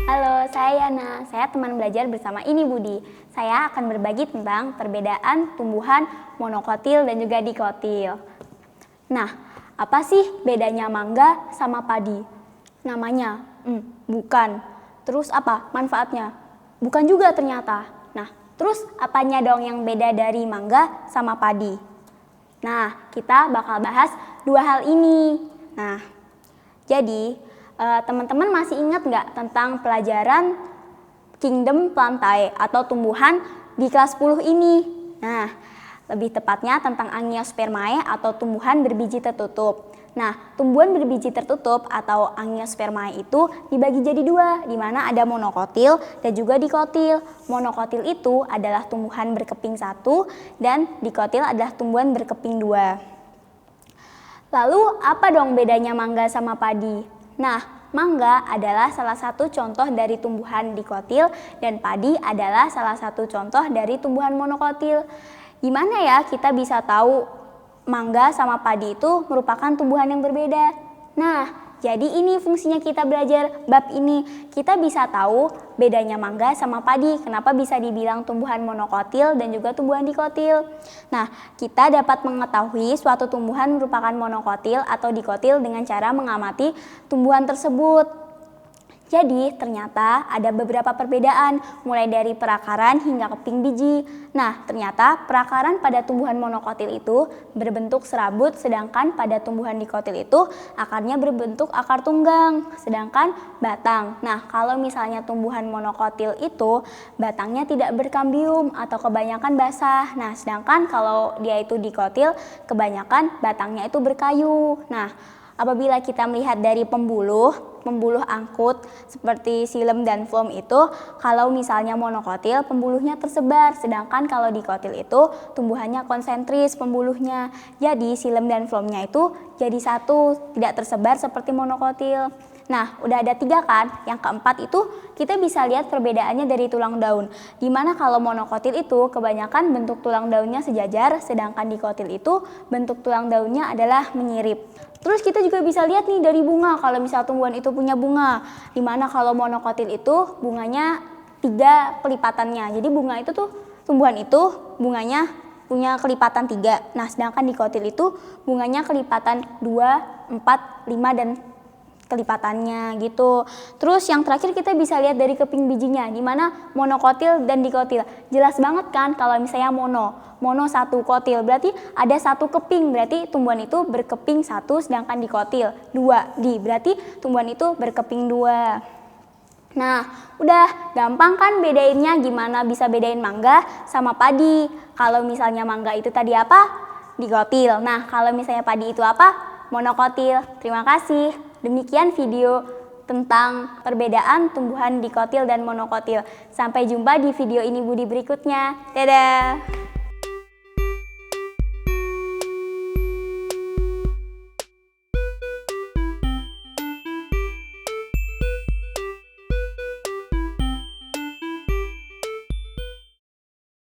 Halo, saya Yana. Saya teman belajar bersama ini Budi. Saya akan berbagi tentang perbedaan tumbuhan monokotil dan juga dikotil. Nah, apa sih bedanya mangga sama padi? Namanya? Bukan. Terus apa manfaatnya? Bukan juga ternyata. Nah, terus apanya dong yang beda dari mangga sama padi? Nah, kita bakal bahas dua hal ini. Nah, jadi teman-teman masih ingat nggak tentang pelajaran Kingdom Plantae atau tumbuhan di kelas 10 ini? Nah, lebih tepatnya tentang Angiospermae atau tumbuhan berbiji tertutup. Nah, tumbuhan berbiji tertutup atau Angiospermae itu dibagi jadi dua, di mana ada monokotil dan juga dikotil. Monokotil itu adalah tumbuhan berkeping satu dan dikotil adalah tumbuhan berkeping dua. Lalu apa dong bedanya mangga sama padi? Nah, mangga adalah salah satu contoh dari tumbuhan dikotil dan padi adalah salah satu contoh dari tumbuhan monokotil. Gimana ya kita bisa tahu mangga sama padi itu merupakan tumbuhan yang berbeda? Nah, jadi ini fungsinya kita belajar bab ini. Kita bisa tahu bedanya mangga sama padi. Kenapa bisa dibilang tumbuhan monokotil dan juga tumbuhan dikotil. Nah, kita dapat mengetahui suatu tumbuhan merupakan monokotil atau dikotil dengan cara mengamati tumbuhan tersebut. Jadi ternyata ada beberapa perbedaan mulai dari perakaran hingga keping biji. Nah, ternyata perakaran pada tumbuhan monokotil itu berbentuk serabut, sedangkan pada tumbuhan dikotil itu akarnya berbentuk akar tunggang, sedangkan batang. Nah, kalau misalnya tumbuhan monokotil itu batangnya tidak berkambium atau kebanyakan basah. Nah, sedangkan kalau dia itu dikotil kebanyakan batangnya itu berkayu. Nah, apabila kita melihat dari pembuluh angkut seperti xilem dan phloem itu, kalau misalnya monokotil pembuluhnya tersebar, sedangkan kalau dikotil itu tumbuhannya konsentris pembuluhnya. Jadi xilem dan phloemnya itu jadi satu, tidak tersebar seperti monokotil. Nah, udah ada 3 kan? Yang keempat itu kita bisa lihat perbedaannya dari tulang daun. Dimana kalau monokotil itu kebanyakan bentuk tulang daunnya sejajar, sedangkan dikotil itu bentuk tulang daunnya adalah menyirip. Terus kita juga bisa lihat nih dari bunga, kalau misal tumbuhan itu punya bunga. Dimana kalau monokotil itu bunganya 3 kelipatannya. Jadi bunga itu tuh, tumbuhan itu bunganya punya kelipatan 3. Nah, sedangkan dikotil itu bunganya kelipatan 2, 4, 5 dan kelipatannya gitu. Terus yang terakhir kita bisa lihat dari keping bijinya, di mana monokotil dan dikotil. Jelas banget kan kalau misalnya mono satu, kotil berarti ada satu keping, berarti tumbuhan itu berkeping satu, sedangkan dikotil 2, berarti tumbuhan itu berkeping 2. Nah, udah gampang kan bedainnya, gimana bisa bedain mangga sama padi. Kalau misalnya mangga itu tadi apa? Dikotil. Nah, kalau misalnya padi itu apa? Monokotil. Terima kasih. Demikian video tentang perbedaan tumbuhan dikotil dan monokotil. Sampai jumpa di video ini Budi berikutnya. Dadah!